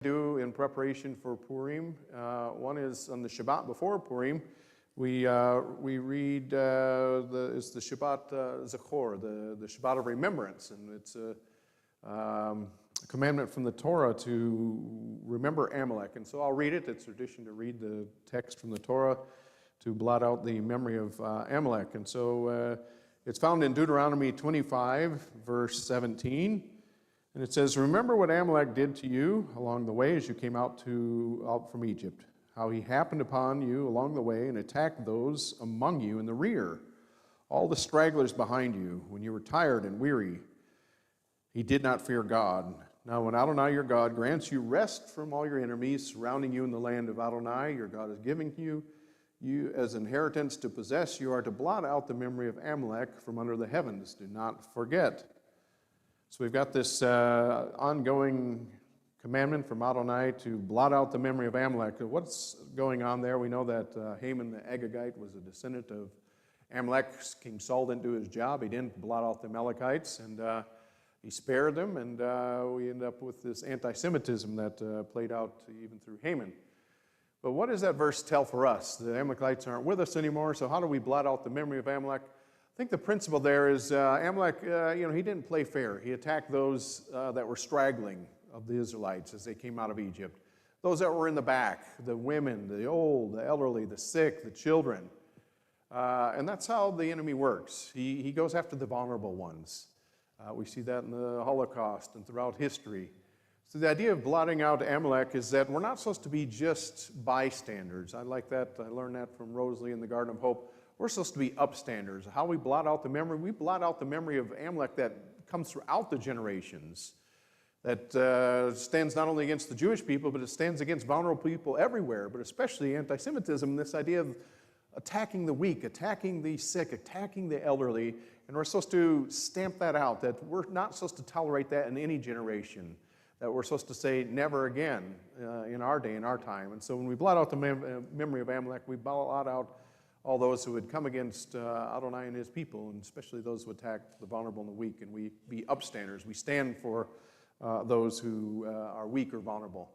do in preparation for Purim. One is on the Shabbat before Purim. We read it's the Shabbat Zachor, the Shabbat of remembrance, and it's a commandment from the Torah to remember Amalek. And so I'll read it. It's tradition to read the text from the Torah to blot out the memory of Amalek. And so it's found in Deuteronomy 25, verse 17. And it says, "Remember what Amalek did to you along the way as you came out from Egypt, how he happened upon you along the way and attacked those among you in the rear, all the stragglers behind you, when you were tired and weary. He did not fear God. Now when Adonai your God grants you rest from all your enemies surrounding you in the land of Adonai, your God is giving you as inheritance to possess, you are to blot out the memory of Amalek from under the heavens. Do not forget." So we've got this ongoing commandment from Adonai to blot out the memory of Amalek. What's going on there? We know that Haman the Agagite was a descendant of Amalek. King Saul didn't do his job. He didn't blot out the Amalekites, and he spared them, and we end up with this anti-Semitism that played out even through Haman. But what does that verse tell for us? The Amalekites aren't with us anymore, so how do we blot out the memory of Amalek? I think the principle there is Amalek, he didn't play fair. He attacked those that were straggling of the Israelites as they came out of Egypt. Those that were in the back, the women, the old, the elderly, the sick, the children. And that's how the enemy works. He goes after the vulnerable ones. We see that in the Holocaust and throughout history. So the idea of blotting out Amalek is that we're not supposed to be just bystanders. I like that. I learned that from Rosalie in the Garden of Hope. We're supposed to be upstanders. How we blot out the memory? We blot out the memory of Amalek that comes throughout the generations, that stands not only against the Jewish people, but it stands against vulnerable people everywhere, but especially anti-Semitism, this idea of attacking the weak, attacking the sick, attacking the elderly, and we're supposed to stamp that out, that we're not supposed to tolerate that in any generation, that we're supposed to say never again in our day, in our time. And so when we blot out the memory of Amalek, we blot out all those who would come against Adonai and his people, and especially those who attack the vulnerable and the weak, and we be upstanders. We stand for those who are weak or vulnerable.